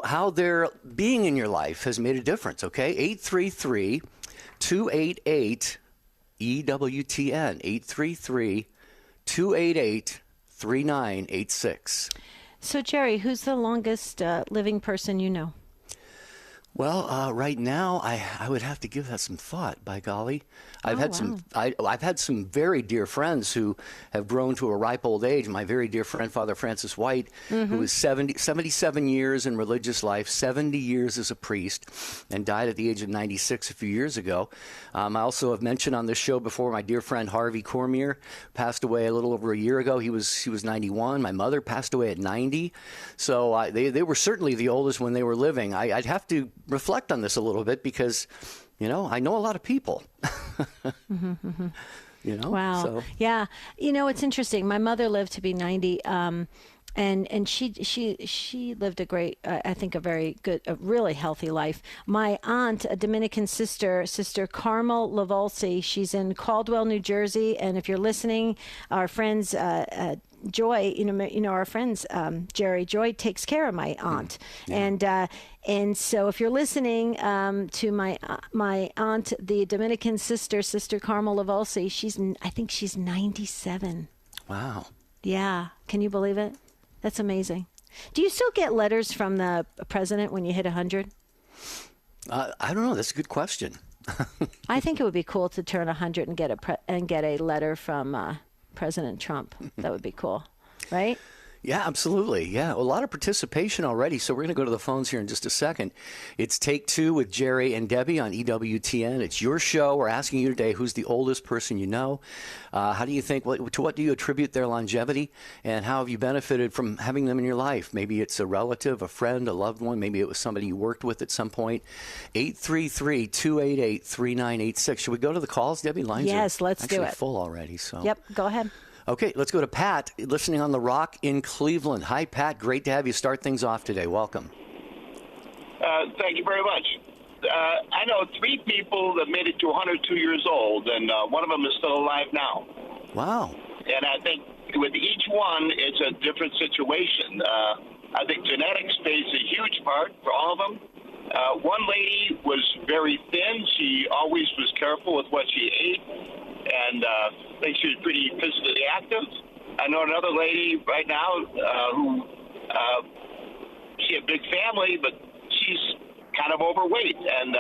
how their being in your life has made a difference, okay? 833-288-EWTN, 833-288-3986. So, Jerry, who's the longest living person you know? Well, right now, I would have to give that some thought. By golly, I've had some very dear friends who have grown to a ripe old age. My very dear friend, Father Francis White, who was 77 years in religious life, 70 years as a priest, and died at the age of 96 a few years ago. I also have mentioned on this show before my dear friend Harvey Cormier passed away a little over a year ago. He was 91. My mother passed away at 90. So they were certainly the oldest when they were living. I'd have to reflect on this a little bit because, I know a lot of people. Wow. So. Yeah. It's interesting. My mother lived to be 90. And she lived a great, I think, a very good, a really healthy life. My aunt, a Dominican sister, Sister Carmel Lavolsi, she's in Caldwell, New Jersey. And if you're listening, our friends, Joy, our friends, Jerry, Joy takes care of my aunt. Yeah. And so if you're listening to my aunt, the Dominican sister, Sister Carmel Lavolsi, I think she's 97. Wow. Yeah. Can you believe it? That's amazing. Do you still get letters from the president when you hit 100? I don't know. That's a good question. I think it would be cool to turn 100 and get a letter from President Trump. That would be cool, right? Yeah, absolutely. Yeah, a lot of participation already. So we're going to go to the phones here in just a second. It's Take Two with Jerry and Debbie on EWTN. It's your show. We're asking you today, who's the oldest person you know? How do you think, to what do you attribute their longevity? And how have you benefited from having them in your life? Maybe it's a relative, a friend, a loved one. Maybe it was somebody you worked with at some point. 833-288-3986. Should we go to the calls, Debbie? Lines let's do it. Full already. So. Yep, go ahead. Okay, let's go to Pat, listening on The Rock in Cleveland. Hi, Pat. Great to have you start things off today. Welcome. Thank you very much. I know 3 people that made it to 102 years old, and one of them is still alive now. Wow. And I think with each one, it's a different situation. I think genetics plays a huge part for all of them. One lady was very thin. She always was careful with what she ate. And I think she was pretty physically active. I know another lady right now who she had a big family, but she's kind of overweight and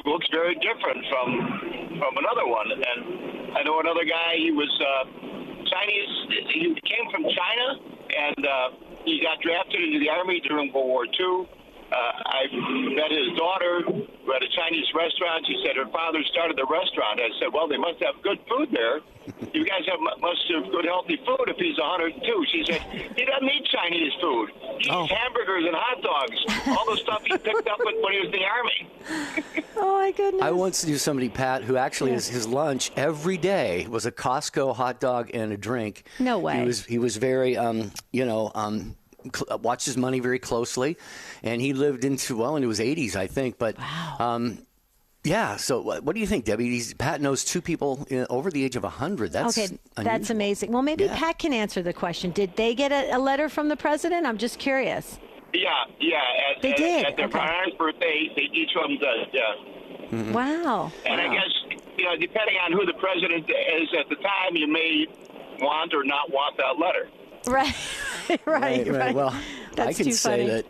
looks very different from another one. And I know another guy. He was Chinese. He came from China, and he got drafted into the Army during World War II. I met his daughter who had a Chinese restaurant. She said her father started the restaurant. I said, well, they must have good food there. You guys must have good, healthy food if he's 102. She said, he doesn't eat Chinese food. He eats hamburgers and hot dogs, all the stuff he picked up when he was in the Army. Oh, my goodness. I once knew somebody, Pat, who actually his lunch every day was a Costco hot dog and a drink. No way. He was very, watched his money very closely, and he lived into his 80s, I think. But wow. Yeah. So what do you think, Debbie? Pat knows 2 people over the age of 100. That's unusual. That's amazing. Well, maybe Pat can answer the question. Did they get a letter from the president? I'm just curious. Yeah. They did. At their parents' birthday, each of them does. Yeah. Mm-hmm. Wow. And I guess depending on who the president is at the time, you may want or not want that letter. Right. Well, That's I can say that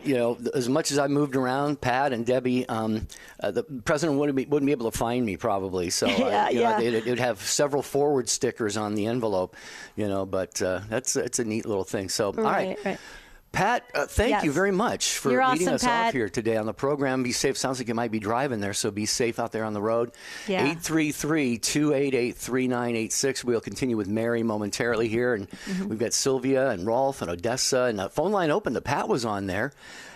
as much as I moved around, Pat and Debbie, the president wouldn't be able to find me probably. So it would have several forward stickers on the envelope, But it's a neat little thing. So all right. Pat, thank you very much for leading us off here today on the program. Be safe. Sounds like you might be driving there, so be safe out there on the road. 833-288-3986. We'll continue with Mary momentarily here. And we've got Sylvia and Rolf and Odessa. And the phone line open. The Pat was on there.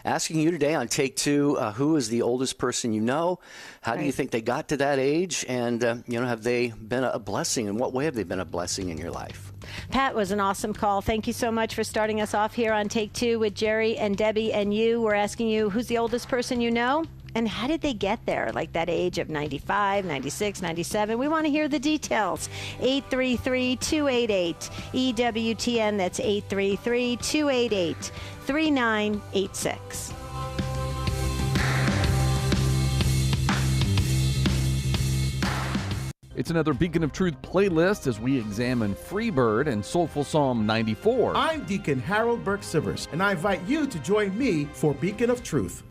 Asking you today on Take Two, who is the oldest person you know? How do you think they got to that age? And, have they been a blessing? In what way have they been a blessing in your life? Pat was an awesome call. Thank you so much for starting us off here on Take Two with Jerry and Debbie and you. We're asking you, who's the oldest person you know? And how did they get there, like that age of 95, 96, 97? We want to hear the details. 833-288-EWTN. That's 833-288-3986. It's another Beacon of Truth playlist as we examine Freebird and Soulful Psalm 94. I'm Deacon Harold Burke-Sivers, and I invite you to join me for Beacon of Truth.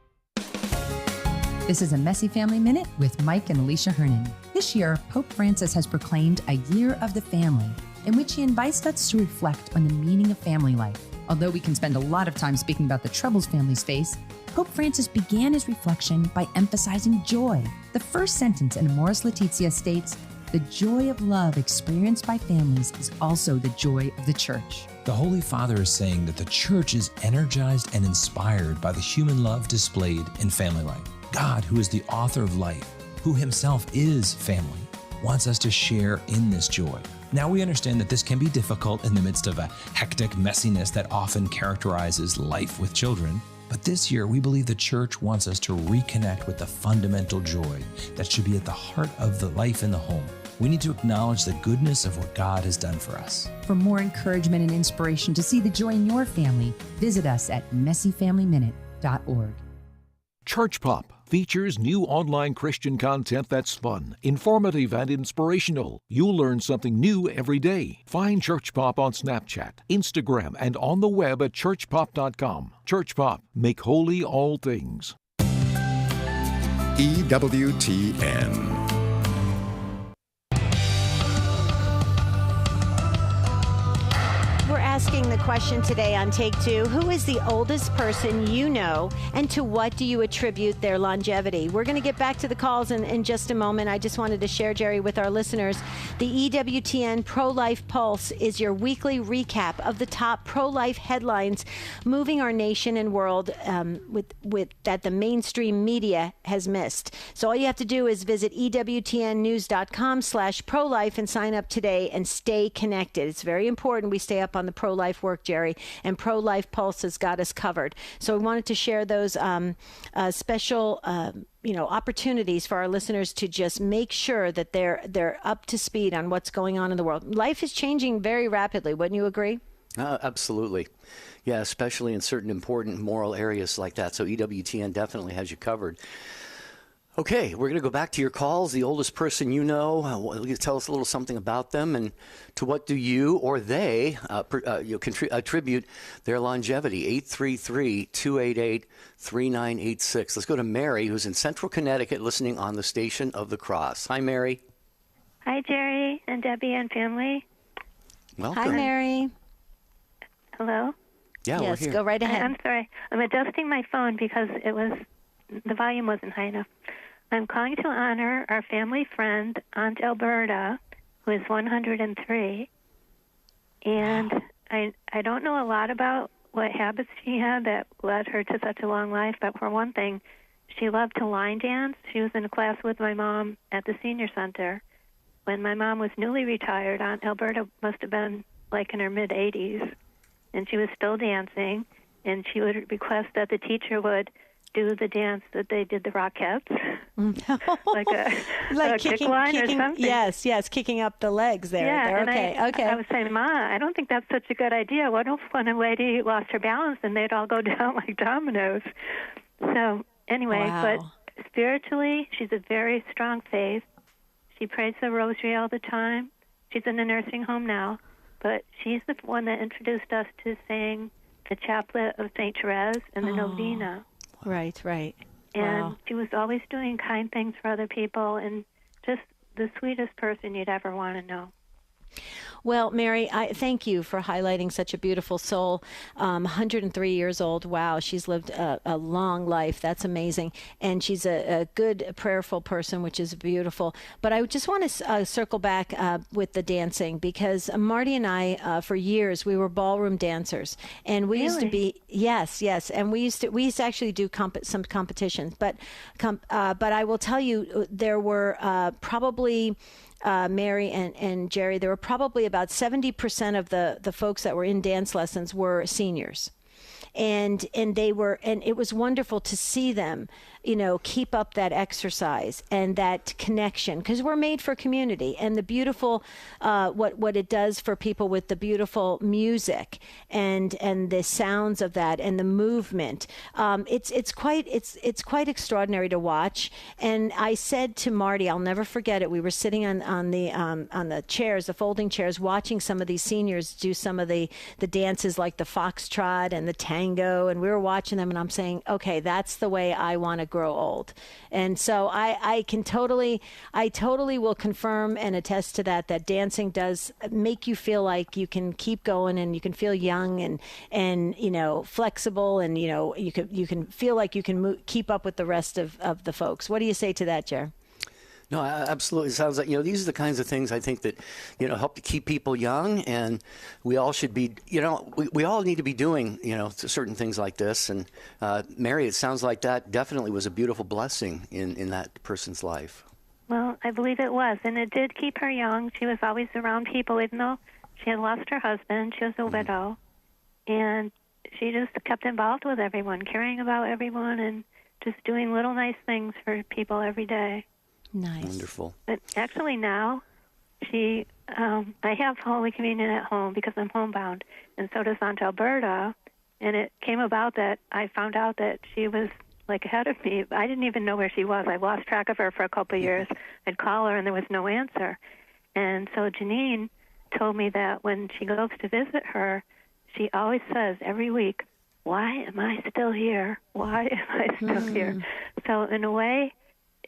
This is a Messy Family Minute with Mike and Alicia Hernan. This year, Pope Francis has proclaimed a Year of the Family, in which he invites us to reflect on the meaning of family life. Although we can spend a lot of time speaking about the troubles families face, Pope Francis began his reflection by emphasizing joy. The first sentence in Amoris Laetitia states, "The joy of love experienced by families is also the joy of the Church." The Holy Father is saying that the Church is energized and inspired by the human love displayed in family life. God, who is the author of life, who himself is family, wants us to share in this joy. Now we understand that this can be difficult in the midst of a hectic messiness that often characterizes life with children. But this year, we believe the Church wants us to reconnect with the fundamental joy that should be at the heart of the life in the home. We need to acknowledge the goodness of what God has done for us. For more encouragement and inspiration to see the joy in your family, visit us at messyfamilyminute.org. Church Pop features new online Christian content that's fun, informative, and inspirational. You'll learn something new every day. Find Church Pop on Snapchat, Instagram, and on the web at churchpop.com. Church Pop, make holy all things. EWTN. We're asking the question today on Take Two, who is the oldest person you know, and to what do you attribute their longevity? We're going to get back to the calls in just a moment. I just wanted to share, Jerry, with our listeners, the EWTN Pro-Life Pulse is your weekly recap of the top pro-life headlines moving our nation and world with that the mainstream media has missed. So all you have to do is visit EWTNnews.com/pro-life and sign up today and stay connected. It's very important we stay up on the pro-life work, Jerry, and Pro-Life Pulse has got us covered. So we wanted to share those special opportunities for our listeners to just make sure that they're up to speed on what's going on in the world. Life is changing very rapidly. Wouldn't you agree? Absolutely. Yeah, especially in certain important moral areas like that. So EWTN definitely has you covered. Okay, we're going to go back to your calls. The oldest person you know, tell us a little something about them, and to what do you or they attribute their longevity? 833-288-3986. Let's go to Mary, who's in Central Connecticut, listening on the Station of the Cross. Hi, Mary. Hi, Jerry and Debbie and family. Welcome. Hi, Mary. Hello? Yeah, yes, we're here. Go right ahead. I'm sorry. I'm adjusting my phone because the volume wasn't high enough. I'm calling to honor our family friend, Aunt Alberta, who is 103. And wow. I don't know a lot about what habits she had that led her to such a long life, but for one thing, she loved to line dance. She was in a class with my mom at the senior center. When my mom was newly retired, Aunt Alberta must have been like in her mid-80s, and she was still dancing, and she would request that the teacher would do the dance that they did the Rockettes, like a kick line or something. Yes, kicking up the legs there. Yeah, okay. I was saying, Ma, I don't think that's such a good idea. What if when a lady lost her balance and they'd all go down like dominoes? So anyway, wow. But spiritually, she's a very strong faith. She prays the rosary all the time. She's in a nursing home now, but she's the one that introduced us to saying the chaplet of St. Therese and the novena. Right. And wow. She was always doing kind things for other people and just the sweetest person you'd ever want to know. Well, Mary, I thank you for highlighting such a beautiful soul. 103 years old. Wow, she's lived a long life. That's amazing. And she's a good, prayerful person, which is beautiful. But I just want to circle back with the dancing, because Marty and I, for years, we were ballroom dancers. And we used to be, yes. And we used to actually do some competitions. But I will tell you, there were probably... Mary and Jerry, there were probably about 70% of the folks that were in dance lessons were seniors. and it was wonderful to see them, keep up that exercise and that connection, because we're made for community, and the beautiful, what it does for people with the beautiful music and the sounds of that and the movement. It's quite extraordinary to watch. And I said to Marty, I'll never forget it. We were sitting on the chairs, the folding chairs, watching some of these seniors do some of the dances like the foxtrot and the tango, and we were watching them, and I'm saying, okay, that's the way I want to grow old. And so I totally will confirm and attest to that dancing does make you feel like you can keep going, and you can feel young and flexible, and you can feel like you can keep up with the rest of the folks. What do you say to that, Jer? No, absolutely. It sounds like, these are the kinds of things I think that, help to keep people young, and we all should be, we all need to be doing, certain things like this. And Mary, it sounds like that definitely was a beautiful blessing in that person's life. Well, I believe it was, and it did keep her young. She was always around people, even though she had lost her husband. She was a widow, and she just kept involved with everyone, caring about everyone, and just doing little nice things for people every day. Nice. Wonderful. But actually now, I have Holy Communion at home because I'm homebound, and so does Aunt Alberta. And it came about that I found out that she was like ahead of me. I didn't even know where she was. I lost track of her for a couple of years. I'd call her, and there was no answer. And so Janine told me that when she goes to visit her, she always says every week, "Why am I still here? Why am I still here?" So in a way,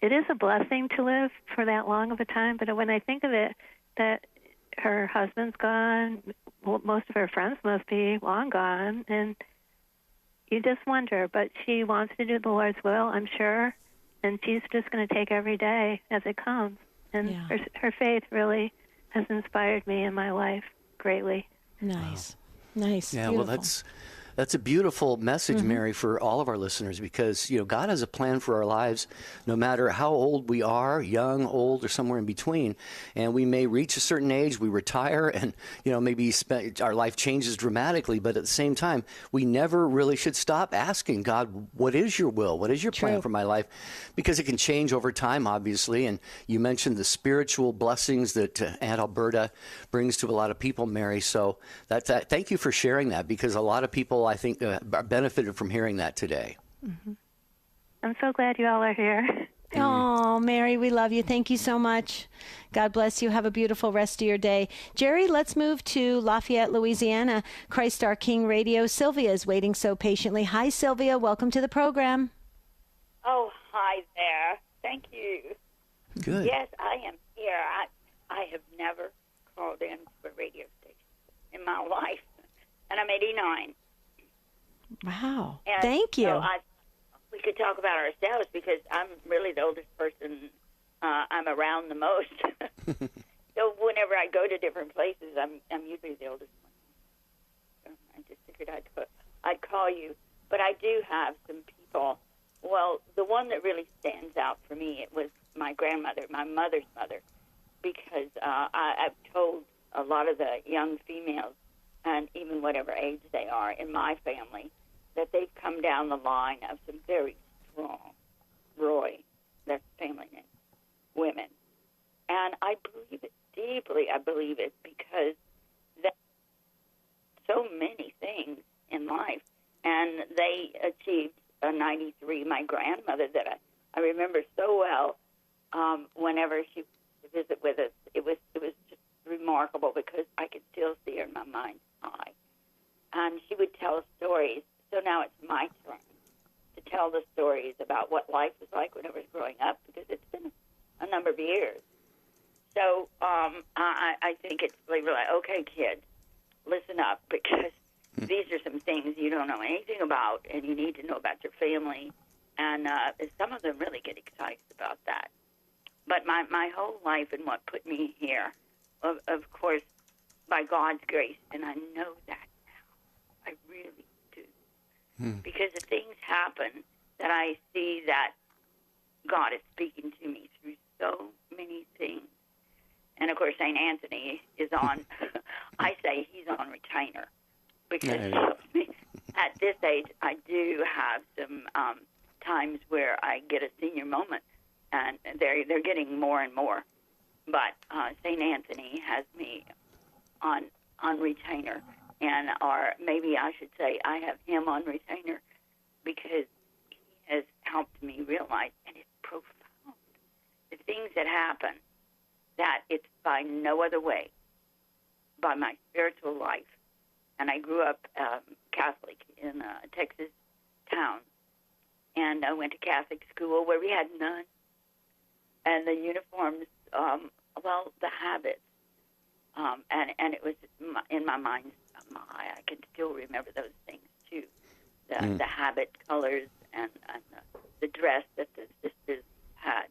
it is a blessing to live for that long of a time, but when I think of it, that her husband's gone, most of her friends must be long gone, and you just wonder. But she wants to do the Lord's will, I'm sure, and she's just going to take every day as it comes. And her faith really has inspired me in my life greatly. Nice. Nice. Yeah, beautiful. well, that's a beautiful message, Mary, for all of our listeners, because, God has a plan for our lives, no matter how old we are, young, old, or somewhere in between. And we may reach a certain age, we retire, and, maybe our life changes dramatically. But at the same time, we never really should stop asking God, what is your will? What is your plan for my life? Because it can change over time, obviously. And you mentioned the spiritual blessings that Aunt Alberta brings to a lot of people, Mary. So thank you for sharing that, because a lot of people, I think, benefited from hearing that today. Mm-hmm. I'm so glad you all are here. Oh, Mary, we love you. Thank you so much. God bless you. Have a beautiful rest of your day. Jerry, let's move to Lafayette, Louisiana. Christ Our King Radio. Sylvia is waiting so patiently. Hi, Sylvia. Welcome to the program. Oh, hi there. Thank you. Good. Yes, I am here. I have never called in for a radio station in my life, and I'm 89. Wow. And thank you. So we could talk about ourselves, because I'm really the oldest person. I'm around the most. So whenever I go to different places, I'm usually the oldest one. So I just figured I'd call you. But I do have some people. Well, the one that really stands out for me, it was my grandmother, my mother's mother, because I've told a lot of the young females, and even whatever age they are in my family, that they've come down the line of some very strong, Roy, that's the family name, women. And I believe it deeply. I believe it because that's so many things in life. And they achieved a 93. My grandmother, that I remember so well, whenever she would visit with us, it was just remarkable, because I could still see her in my mind's eye. And she would tell stories. So now it's my turn to tell the stories about what life was like when I was growing up, because it's been a number of years. So I think it's like, okay, kids, listen up, because these are some things you don't know anything about, and you need to know about your family. And some of them really get excited about that. But my whole life, and what put me here, of course, by God's grace, and I know that now, I really do. Because the things happen that I see that God is speaking to me through so many things. And, of course, St. Anthony is on, I say he's on retainer, because at this age, I do have some times where I get a senior moment, and they're getting more and more. But St. Anthony has me on retainer, or maybe I should say I have him on retainer, because he has helped me realize, and it's profound, the things that happen, that it's by no other way, by my spiritual life. And I grew up Catholic in a Texas town, and I went to Catholic school where we had nuns, and the uniforms, the habits, and it was in my mind's eye. I can still remember those things too, the habit colors and the dress that the sisters had.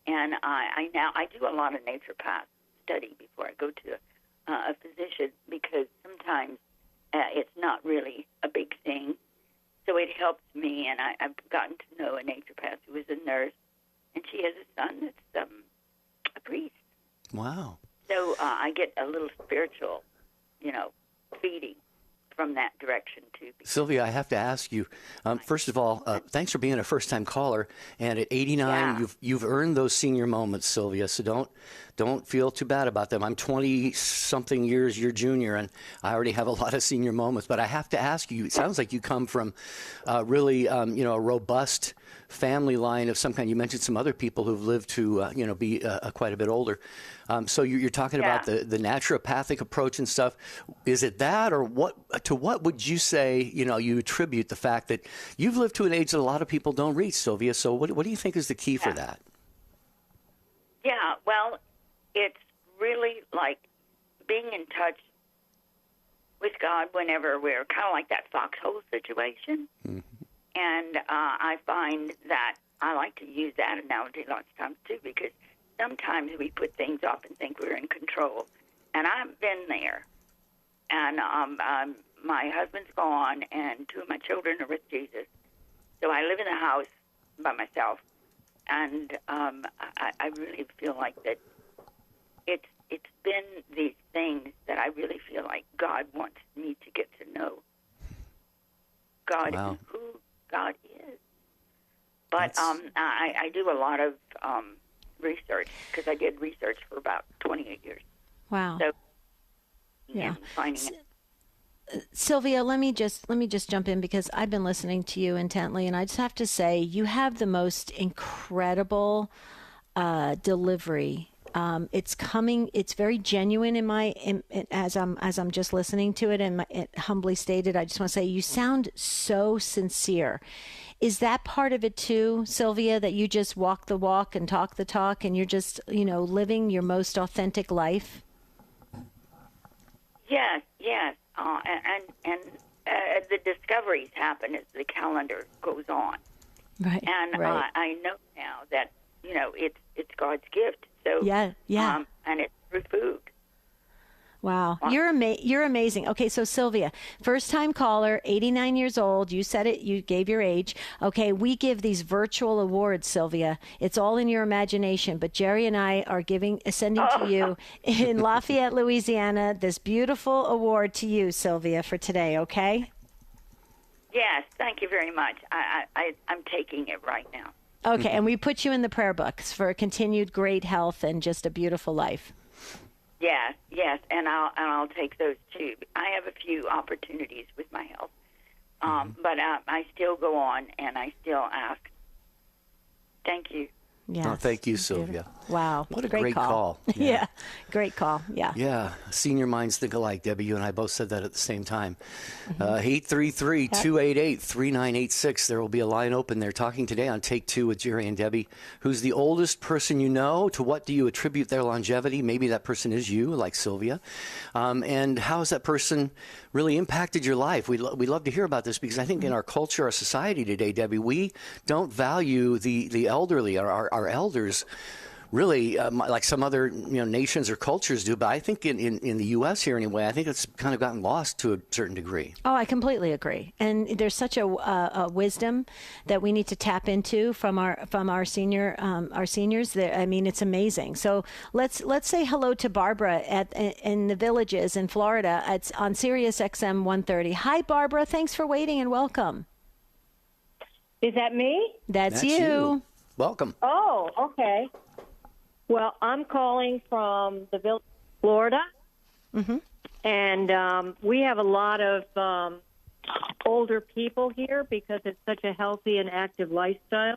And I do a lot of naturopath study before I go to a physician, because sometimes it's not really a big thing. So it helps me, and I've gotten to know a naturopath who is a nurse, and she has a son that's a priest. Wow. So I get a little spiritual, feeding from that direction, too. Sylvia, I have to ask you, first of all, thanks for being a first-time caller. And at 89, you've earned those senior moments, Sylvia, so don't feel too bad about them. I'm 20-something years your junior, and I already have a lot of senior moments. But I have to ask you, it sounds like you come from really, a robust family line of some kind. You mentioned some other people who've lived to, be quite a bit older. So you're talking about the naturopathic approach and stuff. Is it that, or to what would you say, you attribute the fact that you've lived to an age that a lot of people don't reach, Sylvia? So what do you think is the key for that? Yeah, well, it's really like being in touch with God whenever we're kind of like that foxhole situation. Mm-hmm. And I find that I like to use that analogy lots of times, too, because sometimes we put things off and think we're in control. And I've been there. And my husband's gone, and 2 of my children are with Jesus. So I live in the house by myself. And I really feel like that it's been these things that I really feel like God wants me to get to know. God and who God is. But I do a lot of research, because I did research for about 28 years. Wow. So, yeah. Finding it. Sylvia, let me just jump in, because I've been listening to you intently, and I just have to say you have the most incredible delivery. It's very genuine as I'm just listening to it, and humbly stated, I just want to say you sound so sincere. Is that part of it too, Sylvia, that you just walk the walk and talk the talk, and you're just, living your most authentic life? Yes. And the discoveries happen as the calendar goes on. Right. And right. I know now that, it's God's gift. So, yeah. And it's through food. Wow. You're amazing. Okay, so Sylvia, first-time caller, 89 years old. You said it. You gave your age. Okay, we give these virtual awards, Sylvia. It's all in your imagination, but Jerry and I are sending to you in Lafayette, Louisiana, this beautiful award to you, Sylvia, for today, okay? Yes, thank you very much. I'm taking it right now. Okay, and we put you in the prayer books for continued great health and just a beautiful life. Yes, and I'll take those too. I have a few opportunities with my health, but I still go on and I still ask. Thank you. Yes. Oh, thank you, Sylvia. Wow. What a great call. Yeah. Great call. Yeah. Yeah. Senior minds think alike. Debbie, you and I both said that at the same time. 833-288-3986. There will be a line open there. Talking today on Take Two with Jerry and Debbie. Who's the oldest person you know? To what do you attribute their longevity? Maybe that person is you, like Sylvia. And how has that person really impacted your life? We love to hear about this, because I think in our culture, our society today, Debbie, we don't value the elderly, our elders, really like some other nations or cultures do. But I think in the U.S. here anyway, I think it's kind of gotten lost to a certain degree. Oh, I completely agree. And there's such a wisdom that we need to tap into from our seniors. I mean, it's amazing. So let's say hello to Barbara in the Villages in Florida. It's on Sirius XM 130. Hi, Barbara. Thanks for waiting and welcome. Is that me? That's you. Welcome. Oh, okay. Well, I'm calling from the Village, Florida, and we have a lot of older people here because it's such a healthy and active lifestyle.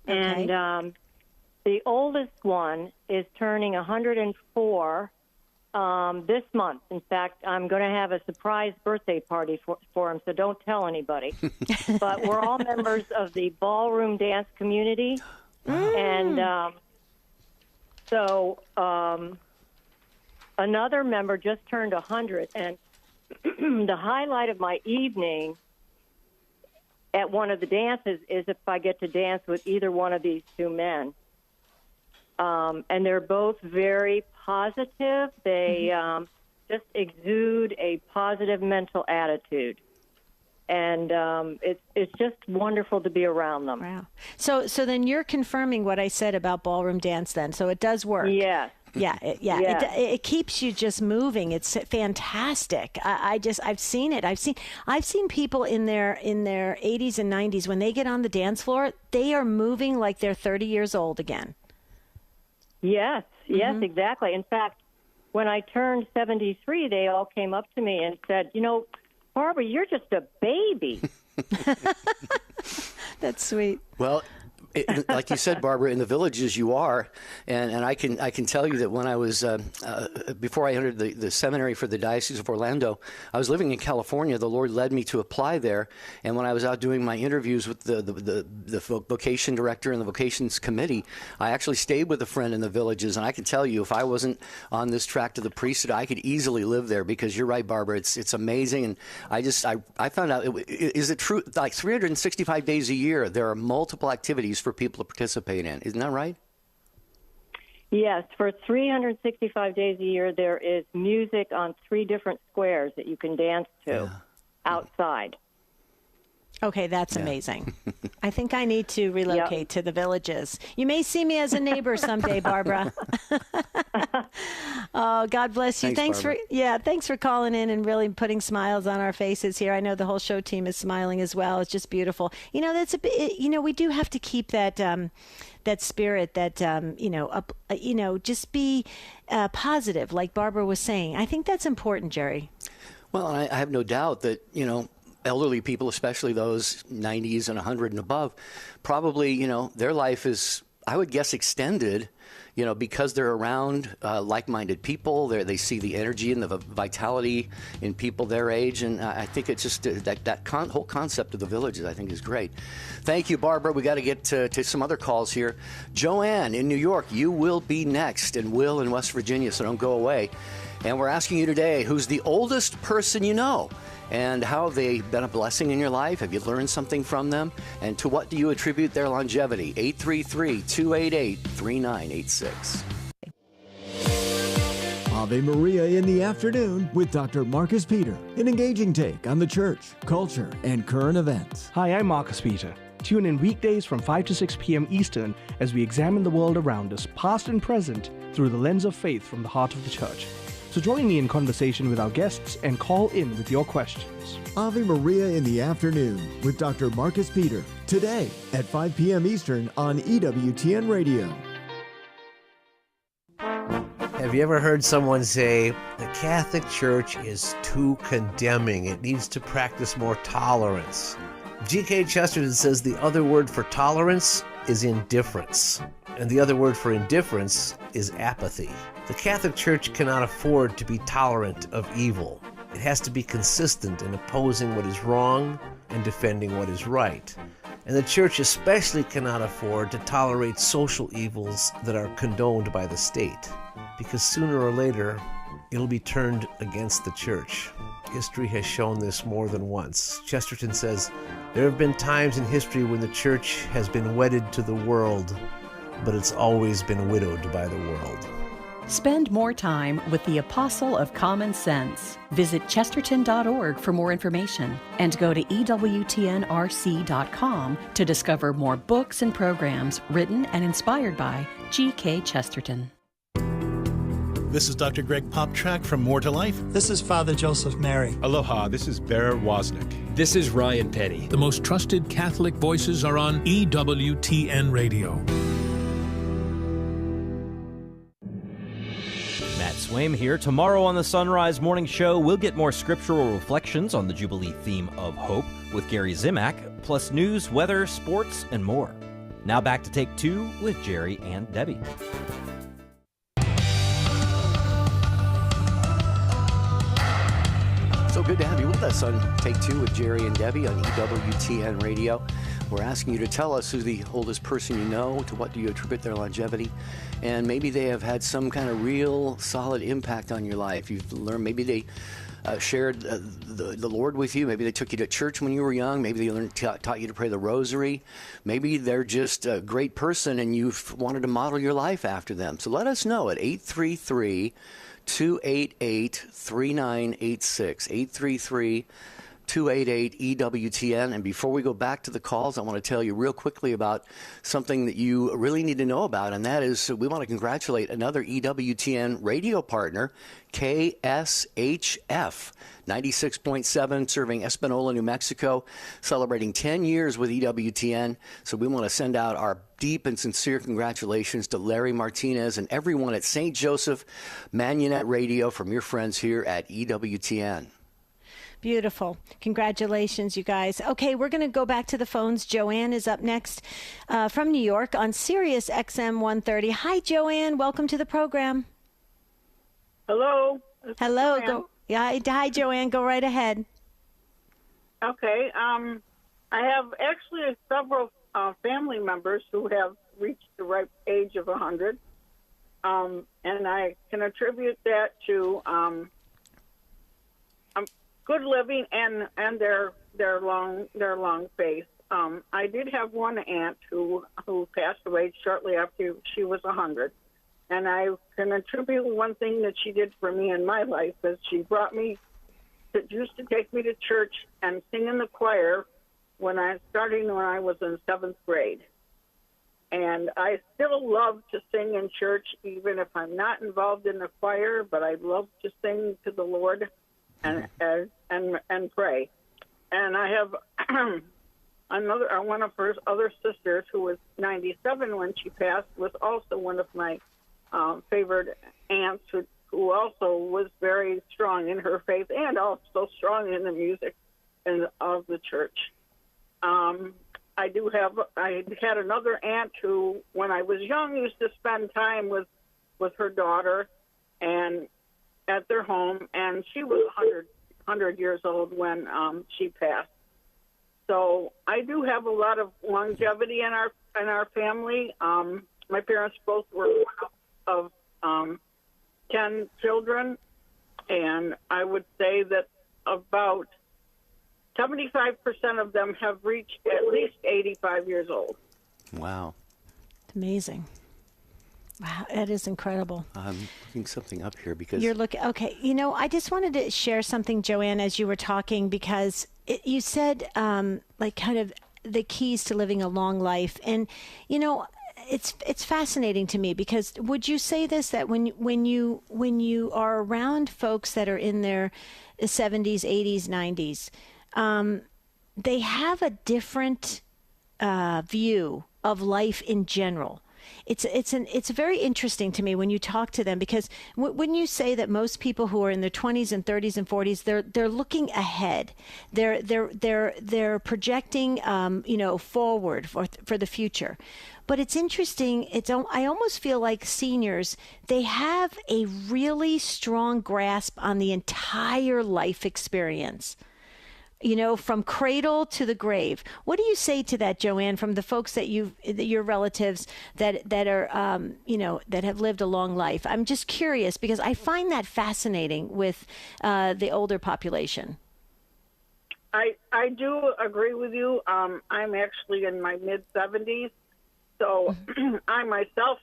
Okay. And the oldest one is turning 104 this month. In fact, I'm going to have a surprise birthday party for him, so don't tell anybody. But we're all members of the ballroom dance community. And so another member just turned 100, and the highlight of my evening at one of the dances is if I get to dance with either one of these two men. And they're both very positive. They just exude a positive mental attitude. And it's just wonderful to be around them. Wow. So then you're confirming what I said about ballroom dance then. So it does work. Yes. Yeah. It keeps you just moving. It's fantastic. I've seen it. I've seen people in their 80s and 90s, when they get on the dance floor, they are moving like they're 30 years old again. Yes, exactly. In fact, when I turned 73, they all came up to me and said, Barbara, you're just a baby. That's sweet. Well, like you said, Barbara, in the Villages you are, and I can tell you that when I was before I entered the seminary for the Diocese of Orlando, I was living in California. The Lord led me to apply there, and when I was out doing my interviews with the vocation director and the vocations committee, I actually stayed with a friend in the Villages, and I can tell you, if I wasn't on this track to the priesthood, I could easily live there, because you're right, Barbara. It's amazing, and I found out, is it true? Like 365 days a year, there are multiple activities for people to participate in. Isn't that right? Yes, for 365 days a year, there is music on 3 different squares that you can dance to outside. Okay, that's amazing. I think I need to relocate to the Villages. You may see me as a neighbor someday, Barbara. Oh, God bless you. Thanks for calling in and really putting smiles on our faces here. I know the whole show team is smiling as well. It's just beautiful. We do have to keep that that spirit, that just be positive, like Barbara was saying. I think that's important, Jerry. Well, I have no doubt that elderly people, especially those 90s and 100 and above, probably, their life is, I would guess, extended, because they're around like-minded people. They see the energy and the vitality in people their age. And I think it's just that whole concept of the Villages, I think, is great. Thank you, Barbara. We got to get to some other calls here. Joanne in New York, you will be next, and Will in West Virginia, so don't go away. And we're asking you today, who's the oldest person you know? And how have they been a blessing in your life? Have you learned something from them? And to what do you attribute their longevity? 833-288-3986. Ave Maria in the afternoon with Dr. Marcus Peter. An engaging take on the church, culture, and current events. Hi, I'm Marcus Peter. Tune in weekdays from 5 to 6 p.m. Eastern as we examine the world around us, past and present, through the lens of faith from the heart of the church. So join me in conversation with our guests and call in with your questions. Ave Maria in the afternoon with Dr. Marcus Peter. Today at 5 p.m. Eastern on EWTN Radio. Have you ever heard someone say, the Catholic Church is too condemning, it needs to practice more tolerance? G.K. Chesterton says the other word for tolerance is indifference, and the other word for indifference is apathy. The Catholic Church cannot afford to be tolerant of evil. It has to be consistent in opposing what is wrong and defending what is right. And the Church especially cannot afford to tolerate social evils that are condoned by the state, because sooner or later, it'll be turned against the Church. History has shown this more than once. Chesterton says, there have been times in history when the Church has been wedded to the world, but it's always been widowed by the world. Spend more time with the Apostle of Common Sense. Visit chesterton.org for more information and go to EWTNRC.com to discover more books and programs written and inspired by G.K. Chesterton. This is Dr. Greg Poptrack from More to Life. This is Father Joseph Mary. Aloha, this is Bear Wozniak. This is Ryan Petty. The most trusted Catholic voices are on EWTN Radio. Matt Swaim here. Tomorrow on the Sunrise Morning Show, we'll get more scriptural reflections on the Jubilee theme of hope with Gary Zimak, plus news, weather, sports, and more. Now back to Take Two with Jerry and Debbie. So good to have you with us on Take Two with Jerry and Debbie on EWTN Radio. We're asking you to tell us who's the oldest person you know, to what do you attribute their longevity, and maybe they have had some kind of real solid impact on your life. You've learned, maybe they shared the Lord with you. Maybe they took you to church when you were young. Maybe they taught you to pray the rosary. Maybe they're just a great person and you've wanted to model your life after them. So let us know at 833-288-3986, 833-288-EWTN. And before we go back to the calls, I want to tell you real quickly about something that you really need to know about, and that is we want to congratulate another EWTN radio partner, KSHF 96.7, serving Espanola, New Mexico, celebrating 10 years with EWTN. So we want to send out our deep and sincere congratulations to Larry Martinez and everyone at St. Joseph Manunet Radio from your friends here at EWTN. Beautiful. Congratulations, you guys. Okay, we're going to go back to the phones. Joanne is up next from New York on Sirius XM 130. Hi, Joanne. Welcome to the program. Hello. Hello. Hi, Joanne. Go right ahead. Okay. I have actually several family members who have reached the ripe age of 100, and I can attribute that to good living and their long faith. I did have one aunt who passed away shortly after she was 100, and I can attribute one thing that she did for me in my life is she used to take me to church and sing in the choir starting when I was in 7th grade. And I still love to sing in church, even if I'm not involved in the choir, but I love to sing to the Lord and pray. And I have one of her other sisters who was 97 when she passed, was also one of my favorite aunts who also was very strong in her faith and also strong in the music of the church. I had another aunt who, when I was young, used to spend time with her daughter and at their home, and she was 100 years old when she passed. So I do have a lot of longevity in our family. My parents both were one of 10 children, and I would say that about 75% of them have reached at least 85 years old. Wow. It's amazing. Wow, that is incredible. I'm looking something up here because... You're looking... Okay, I just wanted to share something, Joanne, as you were talking, because you said, kind of the keys to living a long life. And, it's fascinating to me because would you say this, that when you are around folks that are in their 70s, 80s, 90s, they have a different view of life in general. It's very interesting to me when you talk to them because when you say that most people who are in their 20s and 30s and 40s, they're looking ahead, they're projecting forward for the future. But it's interesting. I almost feel like seniors, they have a really strong grasp on the entire life experience. From cradle to the grave. What do you say to that, Joanne, from the folks that your relatives that are, that have lived a long life? I'm just curious because I find that fascinating with the older population. I do agree with you. I'm actually in my mid-70s, So I myself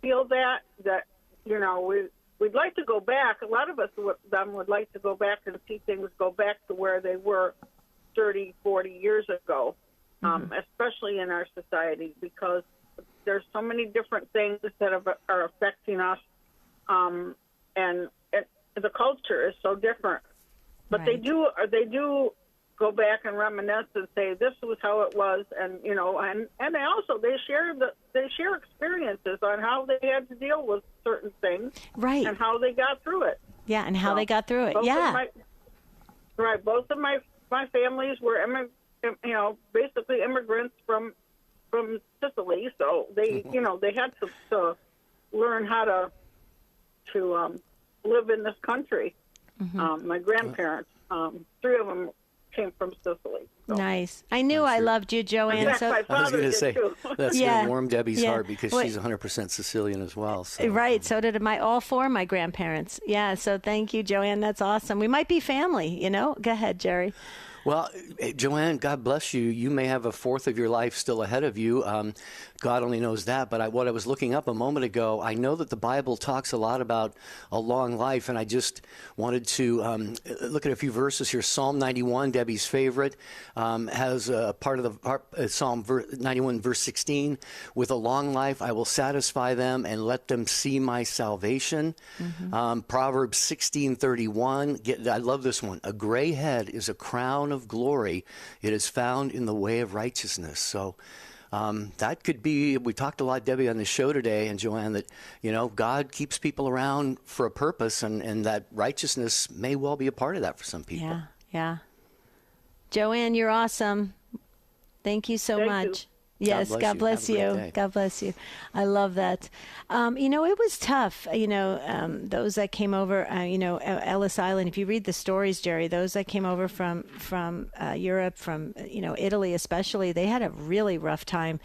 feel that we'd like to go back. A lot of us would like to go back and see things go back to where they were 30, 40 years ago, especially in our society, because there's so many different things that are affecting us, and the culture is so different. But they do go back and reminisce and say this was how it was, and they share experiences on how they had to deal with certain things, right, and how they got through it. Yeah, and how they got through it. Both of my families were basically immigrants from Sicily, so they they had to learn how to live in this country. My grandparents, 3 of them came from Sicily. So. Nice. I knew I loved you, Joanne. In fact, my father I was going to say, that's going to warm Debbie's heart because she's 100% Sicilian as well. So. Right. So did all 4 of my grandparents. Yeah. So thank you, Joanne. That's awesome. We might be family, Go ahead, Jerry. Well, Joanne, God bless you. You may have a fourth of your life still ahead of you. God only knows that. But what I was looking up a moment ago, I know that the Bible talks a lot about a long life, and I just wanted to look at a few verses here. Psalm 91, Debbie's favorite, has a part of the Psalm 91, verse 16. With a long life, I will satisfy them and let them see my salvation. Proverbs 16:31. I love this one. A gray head is a crown of glory. It is found in the way of righteousness. So that could be, we talked a lot, Debbie, on the show today, and Joanne, that, God keeps people around for a purpose, and that righteousness may well be a part of that for some people. Yeah. Joanne, you're awesome. Thank you so much. Yes, God bless you. God bless you. I love that. It was tough. Those that came over, Ellis Island. If you read the stories, Jerry, those that came over from Europe, from Italy especially, they had a really rough time.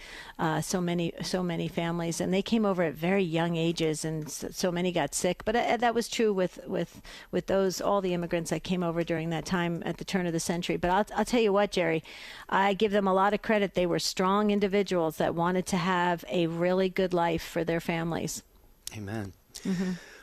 So many families, and they came over at very young ages, and so many got sick. But that was true with all the immigrants that came over during that time at the turn of the century. But I'll tell you what, Jerry, I give them a lot of credit. They were strong individuals that wanted to have a really good life for their families. Amen.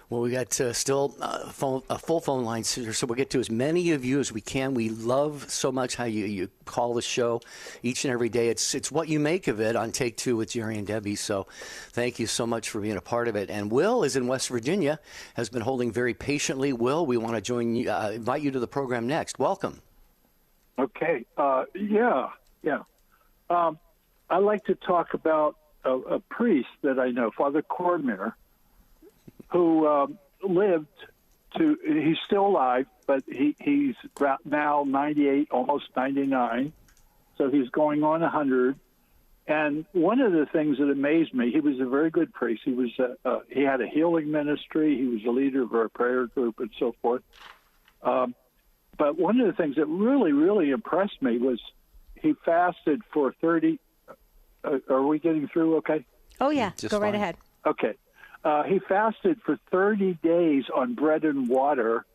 Well, we got still a full phone line, so we'll get to as many of you as we can. We love so much how you call the show each and every day. It's what you make of it on Take Two with Jerry and Debbie. So thank you so much for being a part of it. And Will is in West Virginia, has been holding very patiently. Will, we want to join you, invite you to the program next. Welcome. Okay. I'd like to talk about a priest that I know, Father Cormier, who he's still alive, but he's now 98, almost 99, so he's going on 100. And one of the things that amazed me, he was a very good priest. He had a healing ministry. He was a leader of our prayer group and so forth. But one of the things that really, really impressed me was he fasted for 30. Are we getting through okay? Oh, yeah. Go right ahead. Okay. He fasted for 30 days on bread and water,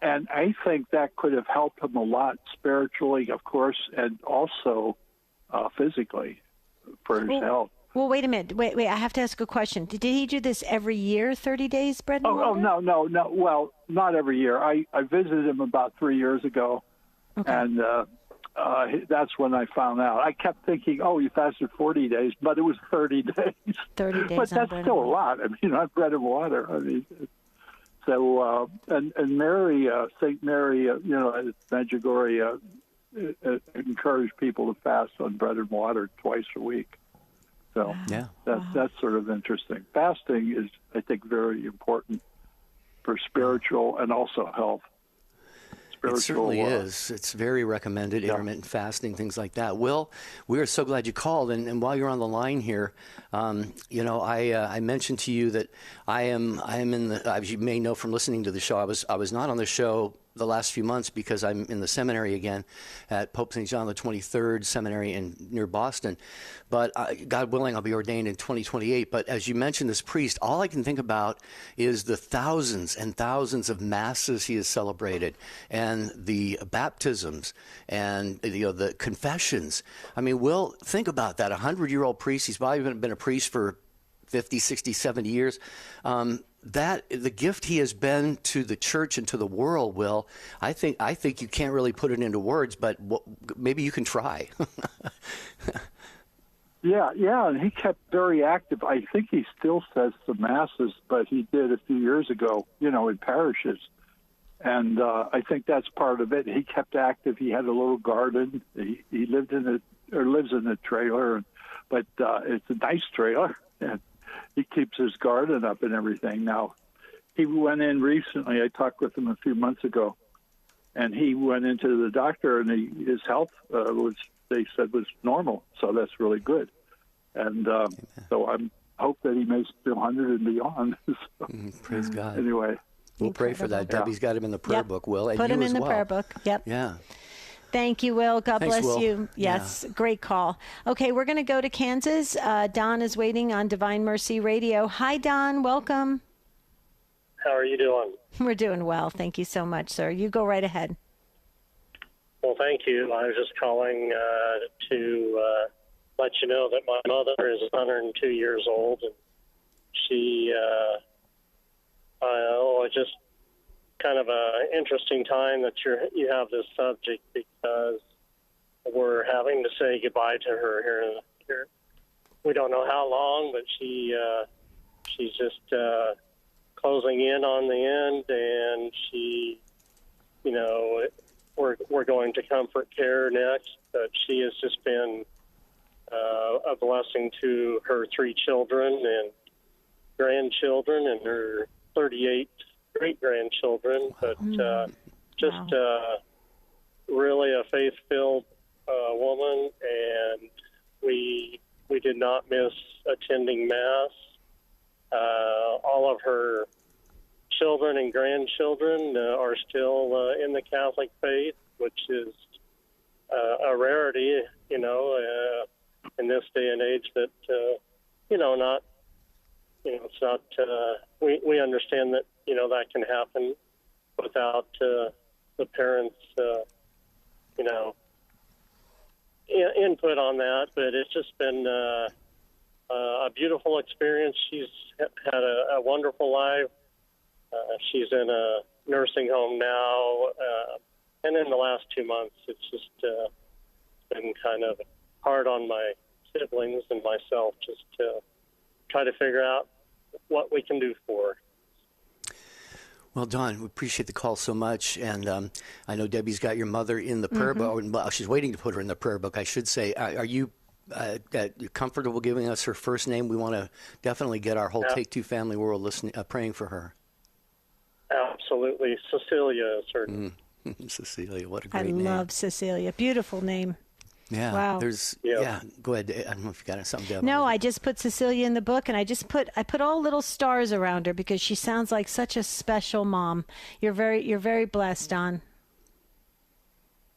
and I think that could have helped him a lot spiritually, of course, and also physically for his health. Well, wait a minute. Wait. I have to ask a question. Did he do this every year, 30 days, bread and water? Oh, no. Well, not every year. I visited him about 3 years ago, and that's when I found out. I kept thinking, he fasted 40 days, but it was 30 days. 30 days. But that's still a lot. I mean, not bread and water. I mean, so, and Mary, St. Mary, at Medjugorje, encouraged people to fast on bread and water twice a week. So that's sort of interesting. Fasting is, I think, very important for spiritual and also health. It certainly is. It's very recommended, intermittent fasting, things like that. Will, we are so glad you called. And while you're on the line here, I mentioned to you that I am in the, as you may know from listening to the show, I was not on the show the last few months because I'm in the seminary again at Pope St. John the 23rd Seminary near Boston. But God willing, I'll be ordained in 2028. But as you mentioned, this priest, all I can think about is the thousands and thousands of masses he has celebrated, and the baptisms, and the confessions. I mean, Will, think about that. 100-year-old priest. He's probably been a priest for 50, 60, 70 years. That the gift he has been to the church and to the world, Will, I think you can't really put it into words, but maybe you can try. Yeah, and he kept very active. I think he still says the masses, but he did a few years ago, in parishes. And I think that's part of it. He kept active. He had a little garden. He lives in a trailer, but it's a nice trailer. And he keeps his garden up and everything. Now, he went in recently. I talked with him a few months ago, and he went into the doctor, and his health they said was normal. So that's really good. And so I hope that he makes the 100 and beyond. Praise God. Anyway. We'll pray for that. Debbie's got him in the prayer book, Will. And put him in the well. prayer book. Yep. Yeah. Thank you, Will. God Thanks, bless Will. you. Yes, great call. Okay, we're going to go to Kansas. Don is waiting on Divine Mercy Radio. Hi, Don. Welcome. How are you doing? We're doing well. Thank you so much, sir. You go right ahead. Well, thank you. I was just calling to let you know that my mother is 102 years old, and she, it's just kind of an interesting time that you have this subject, because we're having to say goodbye to her here. We don't know how long, but she's just closing in on the end, and she, we're going to comfort care next, but she has just been a blessing to her 3 children and grandchildren and her 38 great-grandchildren, but really a faith-filled woman, and we did not miss attending Mass. All of her children and grandchildren are still in the Catholic faith, which is a rarity, in this day and age that, it's not, we understand that, that can happen without the parents, input on that, but it's just been a beautiful experience. She's had a wonderful life. She's in a nursing home now, and in the last 2 months, it's just been kind of hard on my siblings and myself just to try to figure out what we can do for her. Well, Don, we appreciate the call so much, and I know Debbie's got your mother in the prayer book. Well, she's waiting to put her in the prayer book, I should say. Are you comfortable giving us her first name? We want to definitely get our whole Take Two family world listening, praying for her. Absolutely. Cecilia is her name. Cecilia, what a great name. I love Cecilia. Beautiful name. Yeah. Wow. Go ahead. I don't know if you got something, Deb. No, I just put Cecilia in the book, and I put all little stars around her because she sounds like such a special mom. You're very blessed, Don.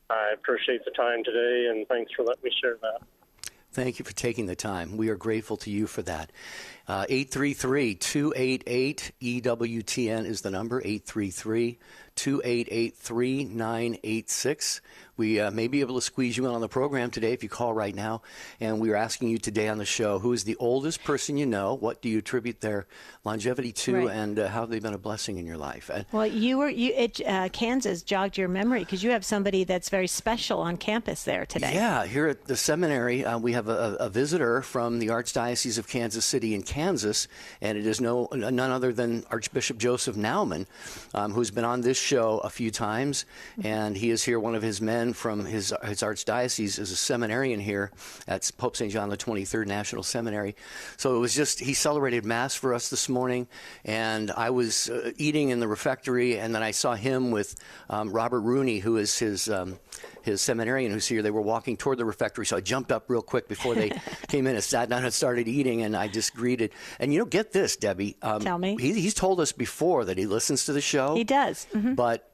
I appreciate the time today, and thanks for letting me share that. Thank you for taking the time. We are grateful to you for that. 833-288-EWTN is the number, 833-288-3986. We may be able to squeeze you in on the program today if you call right now. And we are asking you today on the show, who is the oldest person you know? What do you attribute their longevity to? Right. And how have they been a blessing in your life? Well, Kansas jogged your memory because you have somebody that's very special on campus there today. Yeah, here at the seminary, we have a visitor from the Archdiocese of Kansas City in Kansas, and it is none other than Archbishop Joseph Naumann, who's been on this show a few times, and he is here. One of his men from his archdiocese is a seminarian here at Pope St. John the 23rd National Seminary. So it was he celebrated Mass for us this morning, and I was eating in the refectory, and then I saw him with Robert Rooney, who is his seminarian who's here. They were walking toward the refectory, so I jumped up real quick before they came in and sat down and started eating, and I just greeted. And get this, Debbie. Tell me. He's told us before that he listens to the show. He does. Mm-hmm. But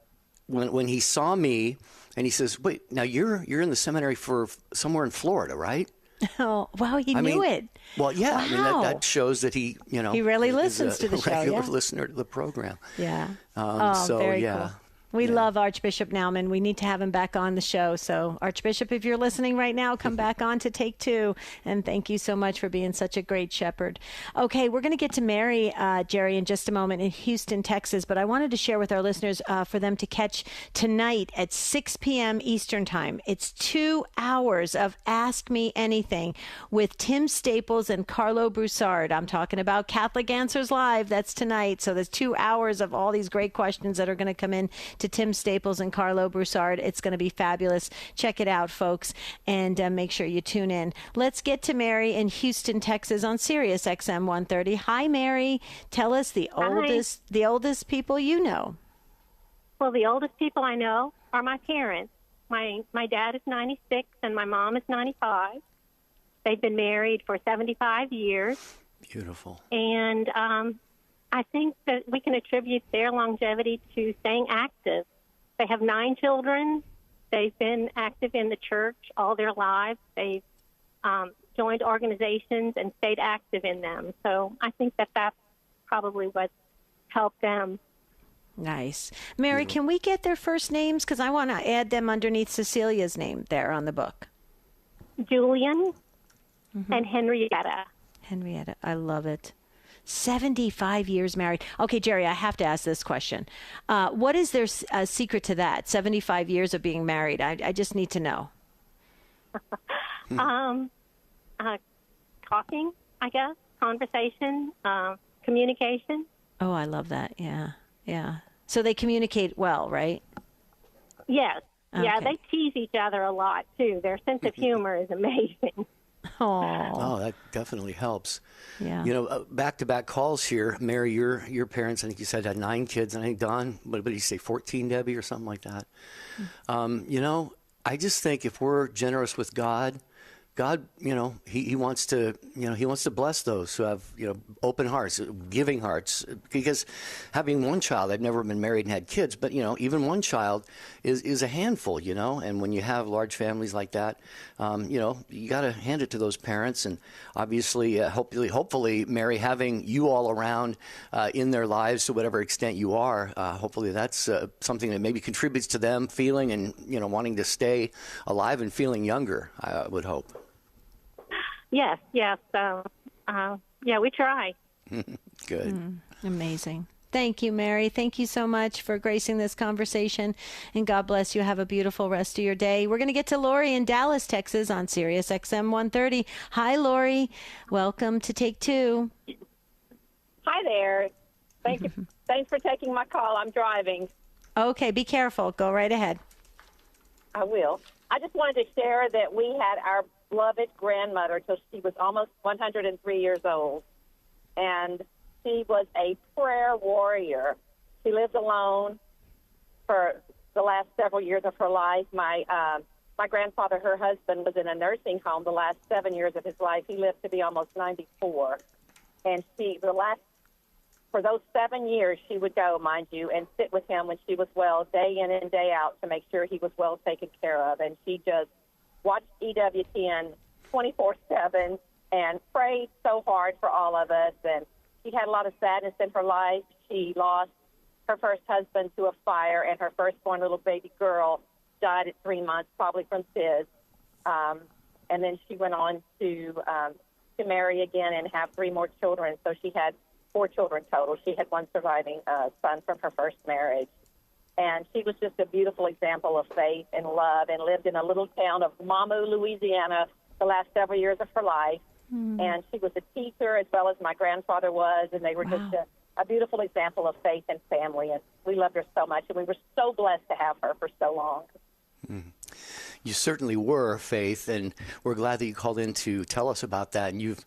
when he saw me, and he says, "Wait, now you're in the seminary for somewhere in Florida, right?" Oh, wow, he knew it. Well, yeah, wow. I mean that shows that he really listens to the show. Regular listener to the program. Yeah. So very yeah. Cool. We love Archbishop Naumann. We need to have him back on the show. So, Archbishop, if you're listening right now, come back on to Take Two. And thank you so much for being such a great shepherd. Okay, we're going to get to Mary, Jerry, in just a moment in Houston, Texas. But I wanted to share with our listeners for them to catch tonight at 6 p.m. Eastern Time. It's 2 hours of Ask Me Anything with Tim Staples and Carlo Broussard. I'm talking about Catholic Answers Live. That's tonight. So there's 2 hours of all these great questions that are going to come in to Tim Staples and Carlo Broussard. It's going to be fabulous. Check it out, folks, and make sure you tune in. Let's get to Mary in Houston, Texas on Sirius XM 130. Hi, Mary. Tell us the oldest people you know. Well, the oldest people I know are my parents. My dad is 96 and my mom is 95. They've been married for 75 years. Beautiful. And I think that we can attribute their longevity to staying active. They have 9 children. They've been active in the church all their lives. They've joined organizations and stayed active in them. So I think that that's probably what helped them. Nice. Mary, can we get their first names? Because I want to add them underneath Cecilia's name there on the book. Julian and Henrietta. Henrietta, I love it. 75 years married. Okay, Jerry, I have to ask this question. What is their secret to that? 75 years of being married. I just need to know. Talking, I guess, conversation, communication. Oh, I love that. Yeah, yeah. So they communicate well, right? Yes. Okay. Yeah, they tease each other a lot, too. Their sense of humor is amazing. Oh, that definitely helps. Yeah. You know, back-to-back calls here. Mary, your parents, I think you said, had 9 kids. And I think Don, what did you say, 14, Debbie, or something like that? You know, I just think if we're generous with God, you know, he wants to, he wants to bless those who have, open hearts, giving hearts. Because having one child, I've never been married and had kids, but, even one child is a handful, and when you have large families like that, you got to hand it to those parents. And obviously, hopefully, Mary, having you all around in their lives to whatever extent you are, hopefully that's something that maybe contributes to them feeling and, wanting to stay alive and feeling younger, I would hope. Yes. Yeah, we try. Good. Amazing. Thank you, Mary. Thank you so much for gracing this conversation, and God bless you. Have a beautiful rest of your day. We're going to get to Lori in Dallas, Texas on Sirius XM 130. Hi, Lori. Welcome to Take Two. Hi there. Thank you. Thanks for taking my call. I'm driving. Okay, be careful. Go right ahead. I will. I just wanted to share that we had our beloved grandmother till she was almost 103 years old. And she was a prayer warrior. She lived alone for the last several years of her life. My grandfather, her husband, was in a nursing home the last 7 years of his life. He lived to be almost 94. And for those 7 years, she would go, mind you, and sit with him when she was well, day in and day out, to make sure he was well taken care of. And she just watched EWTN 24/7 and prayed so hard for all of us. And she had a lot of sadness in her life. She lost her first husband to a fire, and her firstborn little baby girl died at 3 months, probably from SIDS. And then she went on to marry again and have 3 more children. So she had 4 children total. She had 1 surviving son from her first marriage. And she was just a beautiful example of faith and love, and lived in a little town of Mamou, Louisiana, the last several years of her life. And she was a teacher as well as my grandfather was, and they were just a beautiful example of faith and family. And we loved her so much, and we were so blessed to have her for so long. You certainly were, Faith, and we're glad that you called in to tell us about that. And you've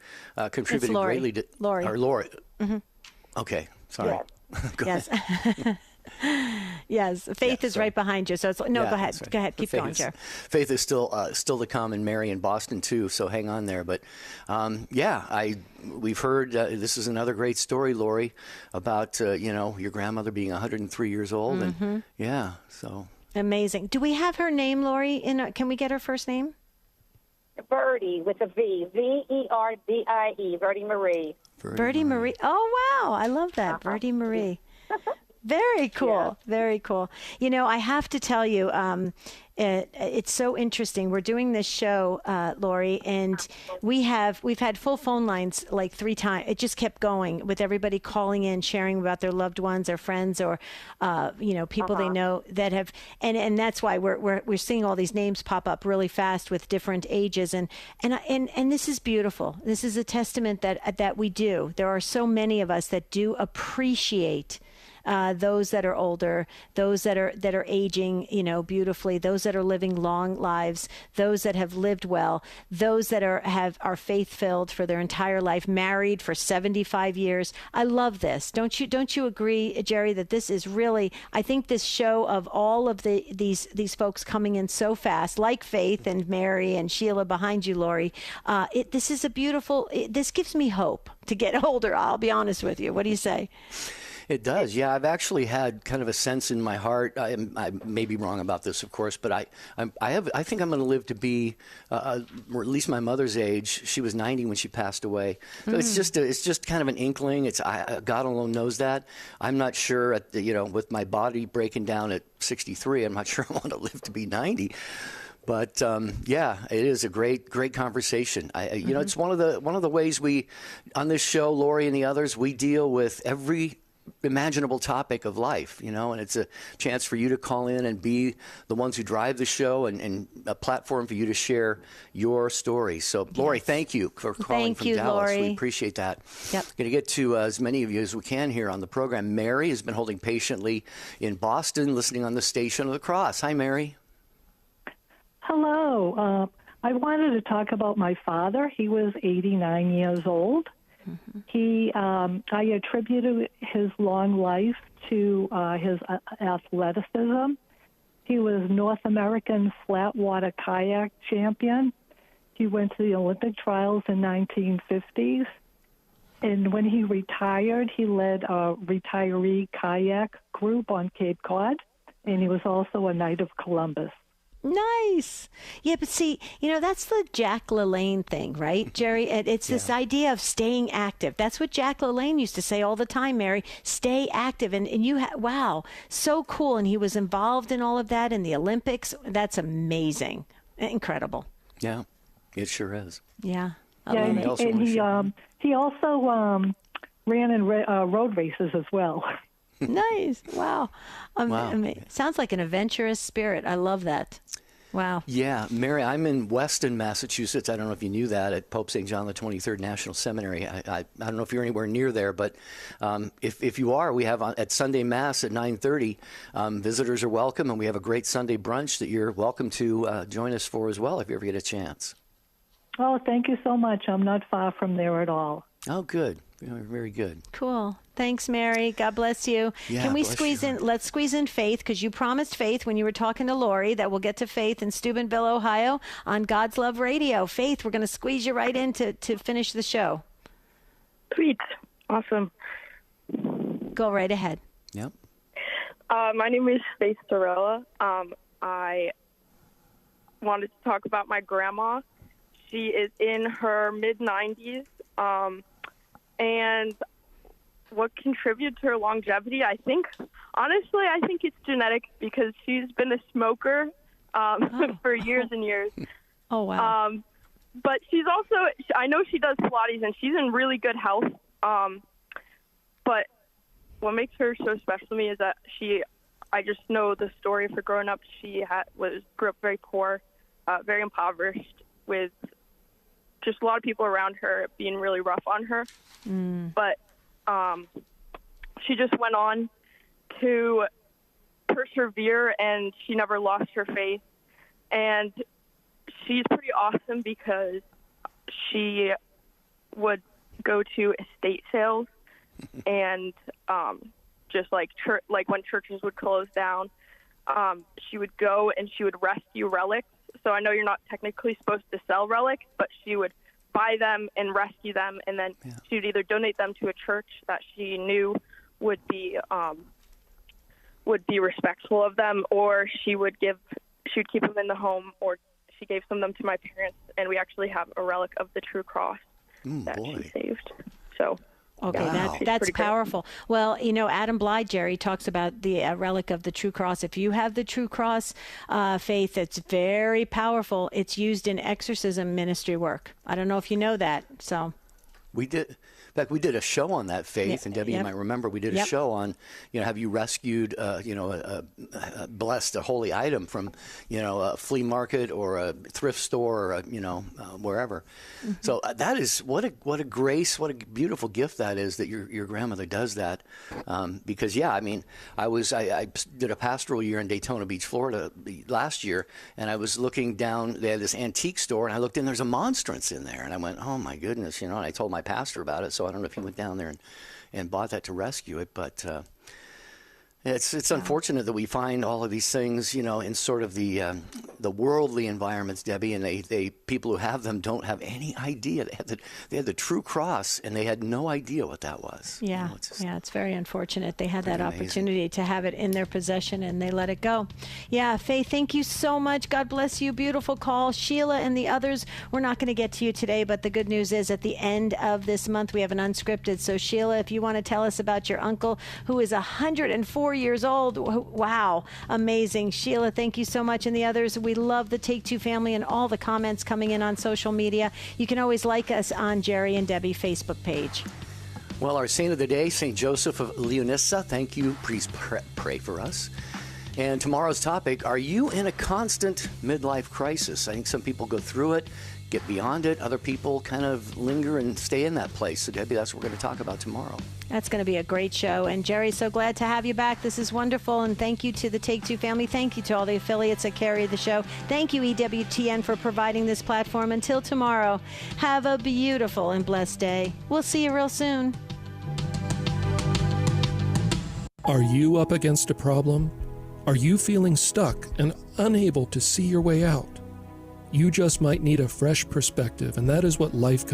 contributed greatly to Lori. Mm-hmm. Okay, sorry. Yes. Yes, Faith is right behind you. So it's no. Go ahead. Right. Go ahead. Keep going, Jer. Faith is still to come, and Mary in Boston too. So hang on there. But we've heard this is another great story, Lori, about your grandmother being 103 years old, and so amazing. Do we have her name, Lori? Can we get her first name? Verdi with a V. Verdie. Verdi Marie. Verdi Marie. Oh, wow. I love that. Verdi Marie. Very cool. Yeah. Very cool. I have to tell you, it's so interesting. We're doing this show, Lori, and we've had full phone lines like 3 times. It just kept going with everybody calling in, sharing about their loved ones or friends or, people they know that have, and that's why we're seeing all these names pop up really fast with different ages. And this is beautiful. This is a testament that we do. There are so many of us that do appreciate those that are older, those that are aging, beautifully, those that are living long lives, those that have lived well, those that are faith-filled for their entire life, married for 75 years. I love this. Don't you agree, Jerry, that this is really, I think this show of all of these folks coming in so fast, like Faith and Mary and Sheila behind you, Lori, this is a beautiful, this gives me hope to get older. I'll be honest with you. What do you say? It does, yeah. I've actually had kind of a sense in my heart. I may be wrong about this, of course, but I think I'm going to live to be, or at least my mother's age. She was 90 when she passed away. So it's just kind of an inkling. God alone knows that. I'm not sure with my body breaking down at 63. I'm not sure I want to live to be 90. But it is a great conversation. It's one of the ways we on this show, Lori and the others, we deal with every imaginable topic of life, and it's a chance for you to call in and be the ones who drive the show and a platform for you to share your story. So, Lori, thank you for calling from Dallas. Lori. We appreciate that. Yep. Going to get to as many of you as we can here on the program. Mary has been holding patiently in Boston, listening on the Station of the Cross. Hi, Mary. Hello. I wanted to talk about my father. He was 89 years old. Mm-hmm. I attributed his long life to his athleticism. He was North American flatwater kayak champion. He went to the Olympic trials in 1950s. And when he retired, he led a retiree kayak group on Cape Cod. And he was also a Knight of Columbus. Nice. Yeah, but see, that's the Jack LaLanne thing, right, Jerry? It's this idea of staying active. That's what Jack LaLanne used to say all the time, Mary. Stay active. And wow, so cool. And he was involved in all of that in the Olympics. That's amazing. Incredible. Yeah, it sure is. Yeah. He also ran in road races as well. Nice. Wow. Sounds like an adventurous spirit. I love that. Wow. Yeah, Mary, I'm in Weston, Massachusetts. I don't know if you knew that, at Pope St. John the 23rd National Seminary. I don't know if you're anywhere near there, but if you are, we have at Sunday Mass at 9:30, visitors are welcome, and we have a great Sunday brunch that you're welcome to join us for as well if you ever get a chance. Oh, thank you so much. I'm not far from there at all. Oh, good. Very good. Cool. Thanks, Mary. God bless you. Yeah, Can we squeeze in? Let's squeeze in Faith, because you promised Faith when you were talking to Lori that we'll get to Faith in Steubenville, Ohio on God's Love Radio. Faith, we're going to squeeze you right in to finish the show. Sweet. Awesome. Go right ahead. Yep. My name is Faith Sorella. I wanted to talk about my grandma. She is in her mid-90s. And what contributed to her longevity, I think it's genetics, because she's been a smoker for years and years. Oh, wow. But she's also, I know she does Pilates, and she's in really good health. But what makes her so special to me is that I just know the story of her growing up. She grew up very poor, very impoverished, with just a lot of people around her being really rough on her. But she just went on to persevere, and she never lost her faith. And she's pretty awesome because she would go to estate sales, and just like like when churches would close down, she would go and she would rescue relics. So I know you're not technically supposed to sell relics, but she would buy them and rescue them, and then she would either donate them to a church that she knew would be respectful of them, or she would keep them in the home, or she gave some of them to my parents, and we actually have a relic of the True Cross that she saved. So. Okay, that's powerful. Well, Adam Blythe, Jerry, talks about the relic of the True Cross. If you have the True Cross faith, it's very powerful. It's used in exorcism ministry work. I don't know if you know that. So we did. In fact, we did a show on that faith, and Debbie, you might remember, we did a show on, have you rescued, blessed a holy item from, a flea market or a thrift store or, wherever. Mm-hmm. So that is what a grace, what a beautiful gift that is that your grandmother does that. Because I did a pastoral year in Daytona Beach, Florida last year, and I was looking down. They had this antique store, and I looked in. There's a monstrance in there, and I went, "Oh my goodness!" And I told my pastor about it. So I don't know if he went down there and bought that to rescue it, but it's unfortunate that we find all of these things, in sort of the worldly environments, Debbie, and they people who have them don't have any idea. They had the True Cross, and they had no idea what that was. Yeah, it's very unfortunate. They had that opportunity to have it in their possession, and they let it go. Yeah, Faye, thank you so much. God bless you. Beautiful call. Sheila and the others, we're not going to get to you today, but the good news is at the end of this month, we have an unscripted. So, Sheila, if you want to tell us about your uncle who is 104 years old. Wow, amazing. Sheila, thank you so much. And the others, we love the Take Two family and all the comments coming in on social media. You can always like us on Jerry and Debbie Facebook page. Well, our saint of the day, St. Joseph of Leonissa, thank you. Please pray for us. And tomorrow's topic, are you in a constant midlife crisis? I think some people go through it, get beyond it. Other people kind of linger and stay in that place. So, Debbie, that's what we're going to talk about tomorrow. That's going to be a great show. And, Jerry, so glad to have you back. This is wonderful. And thank you to the Take Two family. Thank you to all the affiliates that carry the show. Thank you, EWTN, for providing this platform. Until tomorrow, have a beautiful and blessed day. We'll see you real soon. Are you up against a problem? Are you feeling stuck and unable to see your way out? You just might need a fresh perspective, and that is what Life Coach